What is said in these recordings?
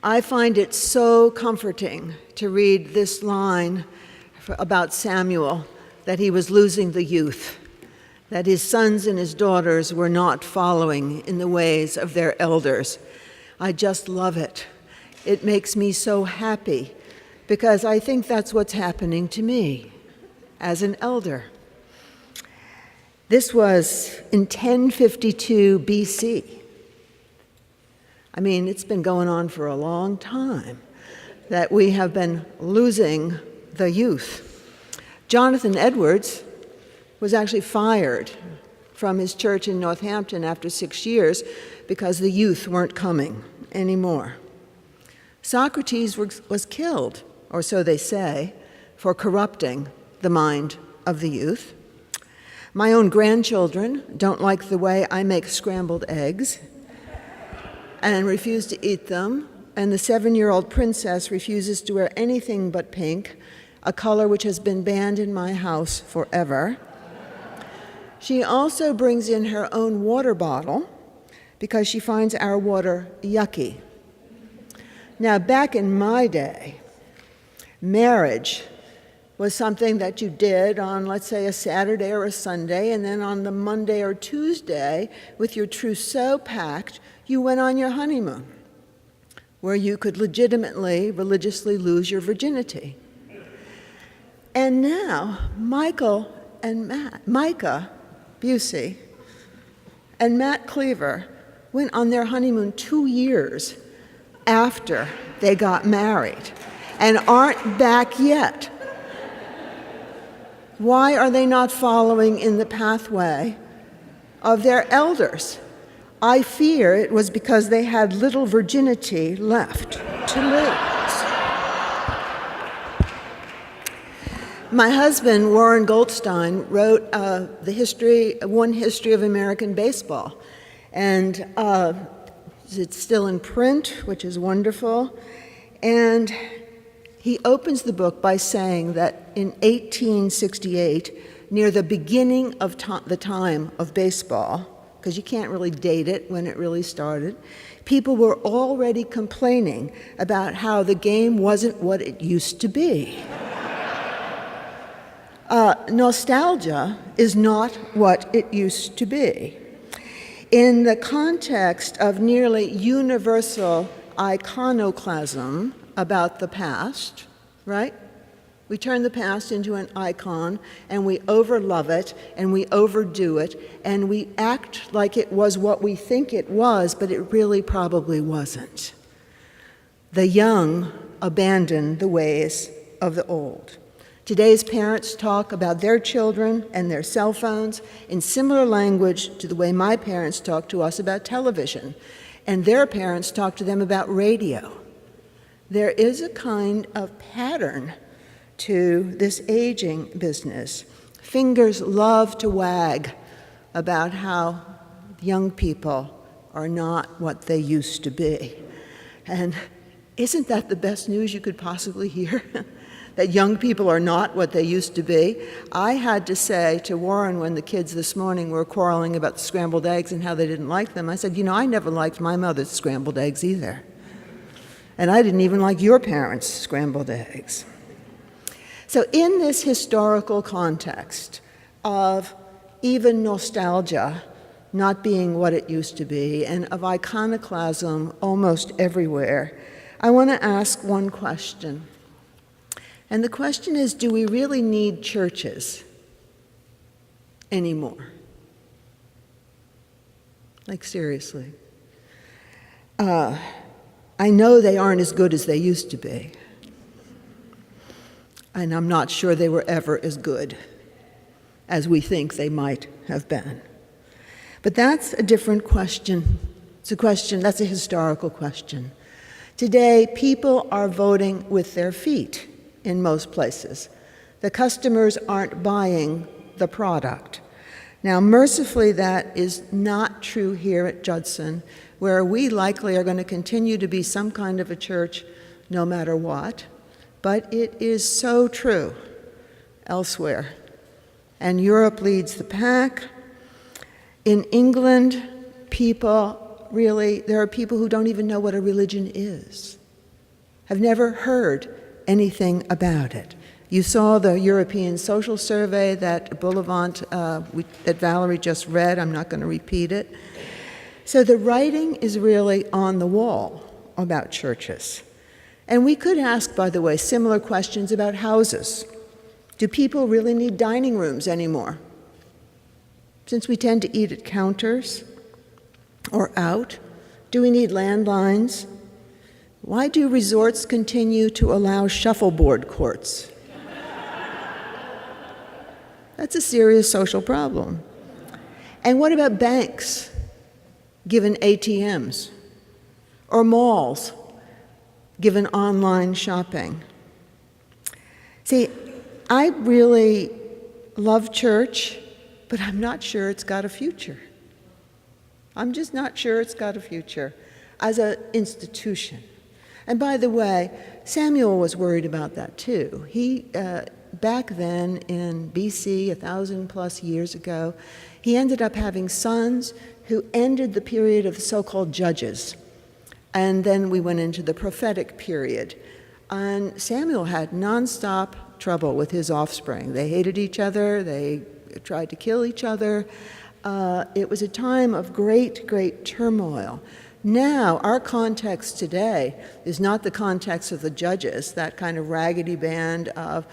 I find it so comforting to read this line about Samuel, that he was losing the youth, that his sons and his daughters were not following in the ways of their elders. I just love it. It makes me so happy because I think that's what's happening to me as an elder. This was in 1052 BC. I mean, it's been going on for a long time that we have been losing the youth. Jonathan Edwards was actually fired from his church in Northampton after 6 years because the youth weren't coming anymore. Socrates was killed, or so they say, for corrupting the mind of the youth. My own grandchildren don't like the way I make scrambled eggs and refuse to eat them, and the 7-year-old princess refuses to wear anything but pink, a color which has been banned in my house forever. She also brings in her own water bottle because she finds our water yucky. Now, back in my day, marriage was something that you did on, let's say, a Saturday or a Sunday, and then on the Monday or Tuesday, with your trousseau packed, you went on your honeymoon, where you could legitimately, religiously lose your virginity. And now, Micah Busey and Matt Cleaver went on their honeymoon 2 years after they got married and aren't back yet. Why are they not following in the pathway of their elders? I fear it was because they had little virginity left to lose. My husband, Warren Goldstein, wrote One History of American Baseball, and it's still in print, which is wonderful. And he opens the book by saying that in 1868, near the beginning of the time of baseball, because you can't really date it when it really started, people were already complaining about how the game wasn't what it used to be. Nostalgia is not what it used to be. In the context of nearly universal iconoclasm about the past, right? We turn the past into an icon, and we overlove it, and we overdo it, and we act like it was what we think it was, but it really probably wasn't. The young abandon the ways of the old. Today's parents talk about their children and their cell phones in similar language to the way my parents talked to us about television, and their parents talk to them about radio. There is a kind of pattern to this aging business. Fingers love to wag about how young people are not what they used to be. And isn't that the best news you could possibly hear? That young people are not what they used to be? I had to say to Warren when the kids this morning were quarreling about the scrambled eggs and how they didn't like them, I said, I never liked my mother's scrambled eggs either. And I didn't even like your parents' scrambled eggs. So in this historical context of even nostalgia not being what it used to be, and of iconoclasm almost everywhere, I want to ask one question. And the question is, do we really need churches anymore? Like, seriously. I know they aren't as good as they used to be. And I'm not sure they were ever as good as we think they might have been. But that's a different question. That's a historical question. Today, people are voting with their feet in most places. The customers aren't buying the product. Now, mercifully, that is not true here at Judson, where we likely are going to continue to be some kind of a church no matter what. But it is so true elsewhere. And Europe leads the pack. In England, there are people who don't even know what a religion is. have never heard anything about it. You saw the European Social Survey that that Valerie just read. I'm not going to repeat it. So the writing is really on the wall about churches. And we could ask, by the way, similar questions about houses. Do people really need dining rooms anymore? Since we tend to eat at counters or out, do we need landlines? Why do resorts continue to allow shuffleboard courts? That's a serious social problem. And what about banks given ATMs? Or malls given online shopping? See, I really love church, but I'm not sure it's got a future. I'm just not sure it's got a future as an institution. And by the way, Samuel was worried about that too. He, back then in BC, 1,000 plus years ago, he ended up having sons who ended the period of the so-called judges. And then we went into the prophetic period. And Samuel had nonstop trouble with his offspring. They hated each other. They tried to kill each other. It was a time of great, great turmoil. Now, our context today is not the context of the judges, that kind of raggedy band of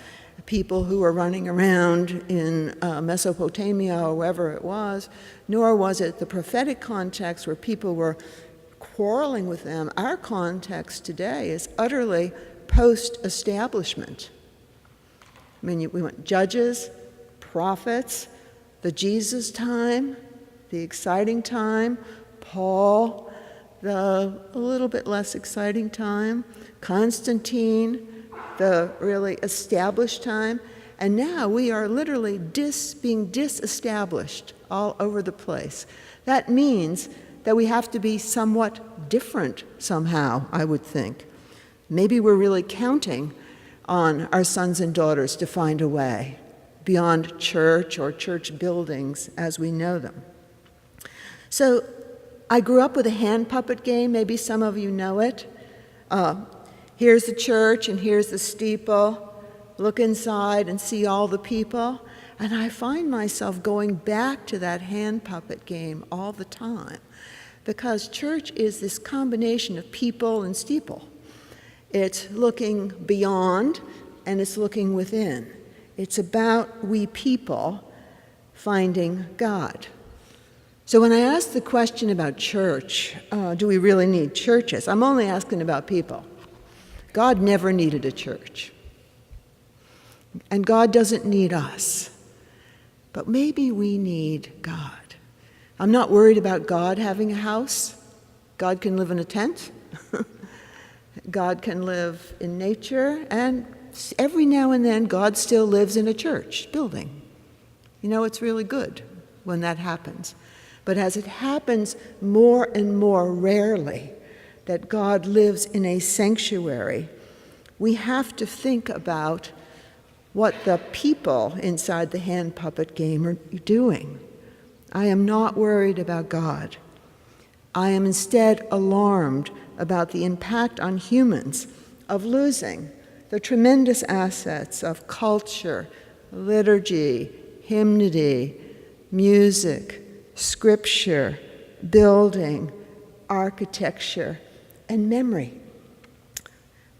people who were running around in Mesopotamia or wherever it was, nor was it the prophetic context where people were quarreling with them. Our context today is utterly post-establishment. I mean, we want judges, prophets, the Jesus time, the exciting time, Paul, the a little bit less exciting time, Constantine, the really established time, and now we are literally being disestablished all over the place. That means that we have to be somewhat different somehow, I would think. Maybe we're really counting on our sons and daughters to find a way beyond church or church buildings as we know them. So I grew up with a hand puppet game. Maybe some of you know it. Here's the church and here's the steeple. Look inside and see all the people. And I find myself going back to that hand puppet game all the time, because church is this combination of people and steeple. It's looking beyond and it's looking within. It's about we people finding God. So when I ask the question about church, do we really need churches? I'm only asking about people. God never needed a church. And God doesn't need us. But maybe we need God. I'm not worried about God having a house. God can live in a tent. God can live in nature. And every now and then, God still lives in a church building. You know, it's really good when that happens. But as it happens more and more rarely that God lives in a sanctuary, we have to think about what the people inside the hand puppet game are doing. I am not worried about God. I am instead alarmed about the impact on humans of losing the tremendous assets of culture, liturgy, hymnody, music, scripture, building, architecture, and memory.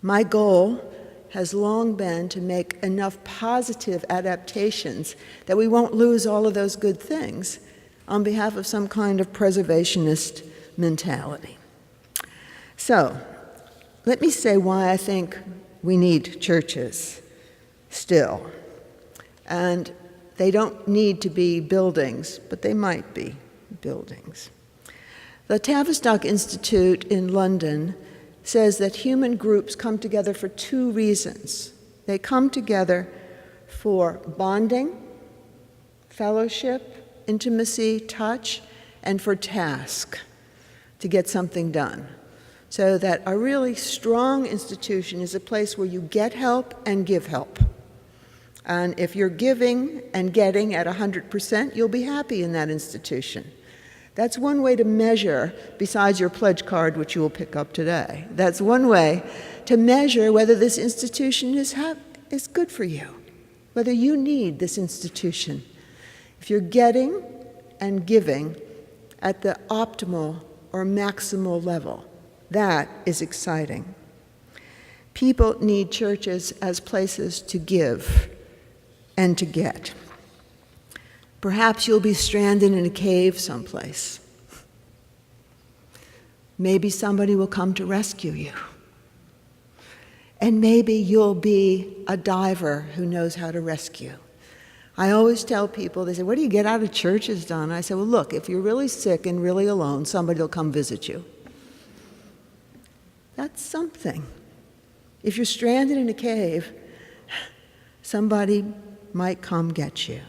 My goal has long been to make enough positive adaptations that we won't lose all of those good things on behalf of some kind of preservationist mentality. So, let me say why I think we need churches still. And they don't need to be buildings, but they might be buildings. The Tavistock Institute in London says that human groups come together for two reasons. They come together for bonding, fellowship, intimacy, touch, and for task, to get something done. So that a really strong institution is a place where you get help and give help. And if you're giving and getting at 100%, you'll be happy in that institution. That's one way to measure, besides your pledge card, which you will pick up today. That's one way to measure whether this institution is good for you, whether you need this institution. If you're getting and giving at the optimal or maximal level, that is exciting. People need churches as places to give and to get. Perhaps you'll be stranded in a cave someplace. Maybe somebody will come to rescue you. And maybe you'll be a diver who knows how to rescue. I always tell people, they say, what do you get out of churches, Donna? I say, well, look, if you're really sick and really alone, somebody will come visit you. That's something. If you're stranded in a cave, somebody might come get you.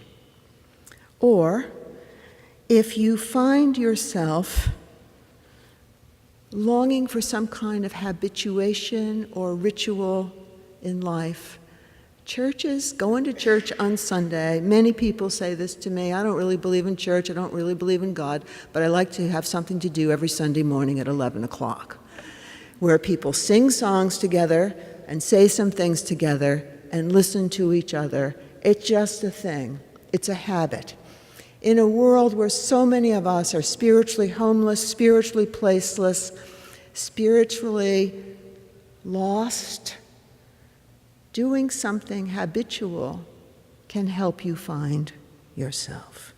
Or if you find yourself longing for some kind of habituation or ritual in life, going to church on Sunday, many people say this to me, I don't really believe in church, I don't really believe in God, but I like to have something to do every Sunday morning at 11 o'clock, where people sing songs together and say some things together and listen to each other. It's just a thing. It's a habit. In a world where so many of us are spiritually homeless, spiritually placeless, spiritually lost, doing something habitual can help you find yourself.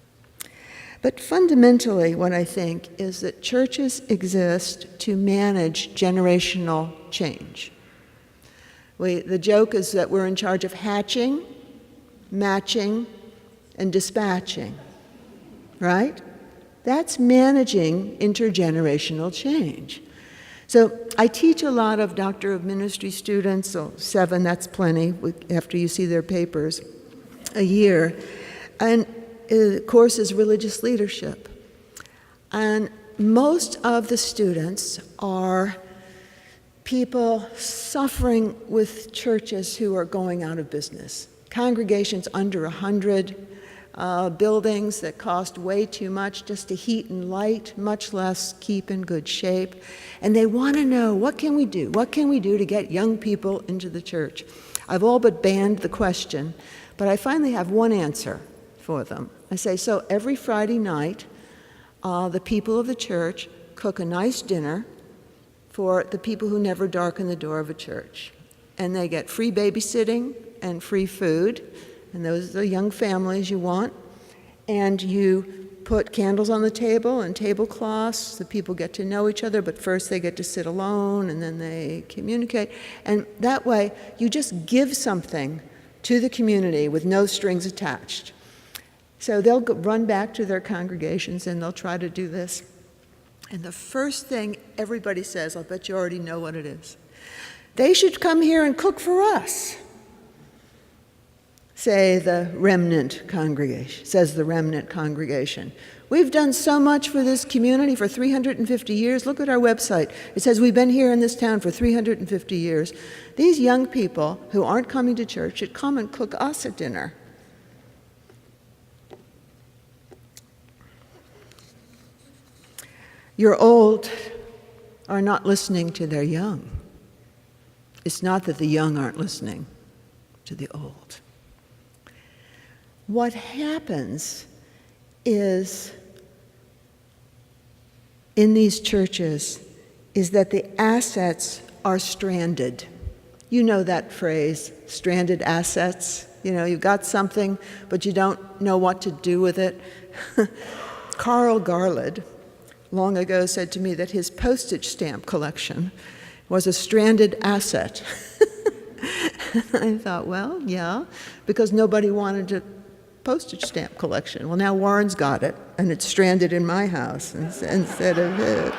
But fundamentally, what I think is that churches exist to manage generational change. The joke is that we're in charge of hatching, matching, and dispatching. Right? That's managing intergenerational change. So I teach a lot of Doctor of Ministry students, so 7, that's plenty, after you see their papers, a year. And the course is religious leadership. And most of the students are people suffering with churches who are going out of business. Congregations under 100, buildings that cost way too much just to heat and light, much less keep in good shape. And they want to know, what can we do? What can we do to get young people into the church? I've all but banned the question, but I finally have one answer for them. I say, so every Friday night, the people of the church cook a nice dinner for the people who never darken the door of a church. And they get free babysitting and free food. And those are the young families you want. And you put candles on the table and tablecloths. The people get to know each other, but first they get to sit alone, and then they communicate. And that way, you just give something to the community with no strings attached. So they'll run back to their congregations, and they'll try to do this. And the first thing everybody says, I'll bet you already know what it is, they should come here and cook for us. Says the remnant congregation. We've done so much for this community for 350 years. Look at our website. It says we've been here in this town for 350 years. These young people who aren't coming to church should come and cook us a dinner. Your old are not listening to their young. It's not that the young aren't listening to the old. What happens is, in these churches, is that the assets are stranded. You know that phrase, stranded assets. You know, you've got something, but you don't know what to do with it. Carl Garland long ago said to me that his postage stamp collection was a stranded asset. I thought, well, yeah, because nobody wanted a postage stamp collection. Well, now Warren's got it, and it's stranded in my house instead of his.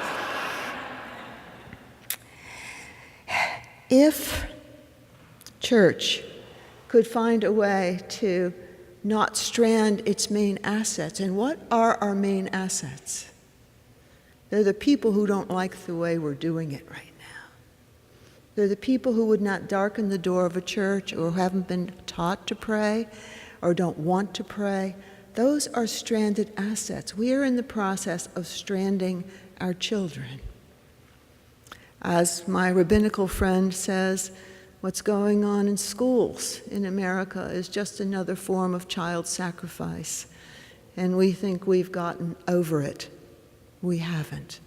If church could find a way to not strand its main assets, and what are our main assets? They're the people who don't like the way we're doing it right now. They're the people who would not darken the door of a church, or haven't been taught to pray, or don't want to pray. those are stranded assets. We are in the process of stranding our children. As my rabbinical friend says, what's going on in schools in America is just another form of child sacrifice. And we think we've gotten over it. We haven't.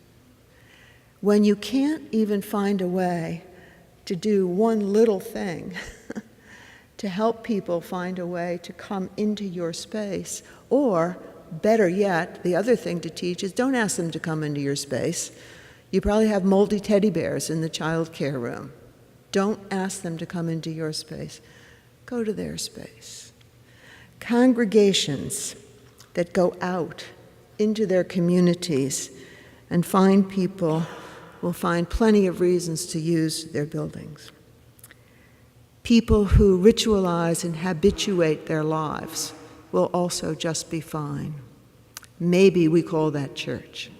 When you can't even find a way to do one little thing to help people find a way to come into your space, or better yet, the other thing to teach is don't ask them to come into your space. You probably have moldy teddy bears in the child care room. Don't ask them to come into your space. Go to their space. Congregations that go out into their communities and find people will find plenty of reasons to use their buildings. People who ritualize and habituate their lives will also just be fine. Maybe we call that church.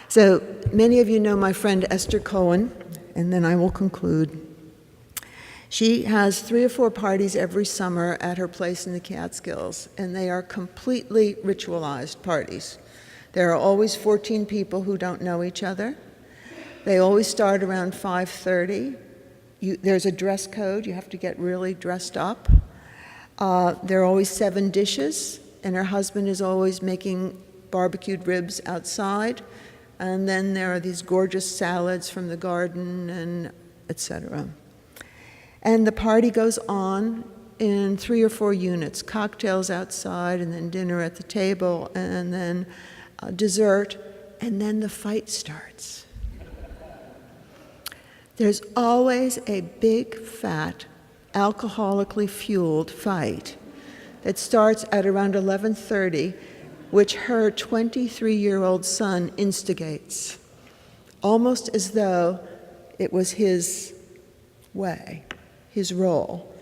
So many of you know my friend Esther Cohen, and then I will conclude. She has 3 or 4 parties every summer at her place in the Catskills, and they are completely ritualized parties. There are always 14 people who don't know each other. They always start around 5:30. There's a dress code. You have to get really dressed up. There are always 7 dishes, and her husband is always making barbecued ribs outside. And then there are these gorgeous salads from the garden, and etc. And the party goes on in 3 or 4 units, cocktails outside, and then dinner at the table, and then dessert, and then the fight starts. There's always a big, fat, alcoholically fueled fight that starts at around 11:30, which her 23-year-old son instigates, almost as though it was his way, his role.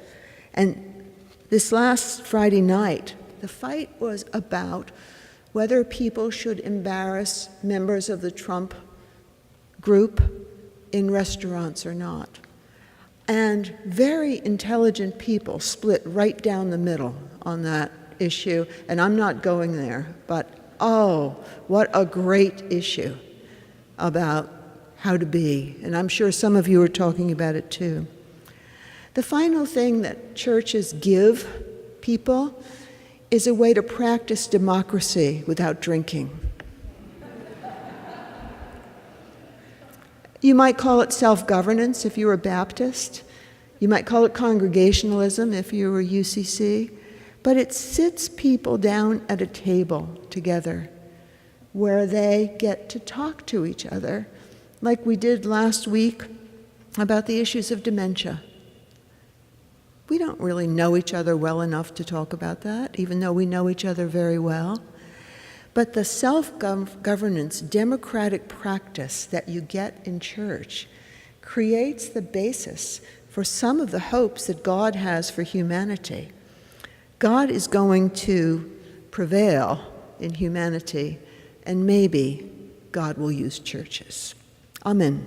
And this last Friday night, the fight was about whether people should embarrass members of the Trump group in restaurants or not. And very intelligent people split right down the middle on that issue, and I'm not going there, but oh, what a great issue about how to be, and I'm sure some of you are talking about it too. The final thing that churches give people is a way to practice democracy without drinking. You might call it self-governance if you're a Baptist. You might call it congregationalism if you're a UCC. But it sits people down at a table together where they get to talk to each other, like we did last week about the issues of dementia. We don't really know each other well enough to talk about that, even though we know each other very well. But the self-governance, democratic practice that you get in church creates the basis for some of the hopes that God has for humanity. God is going to prevail in humanity, and maybe God will use churches. Amen.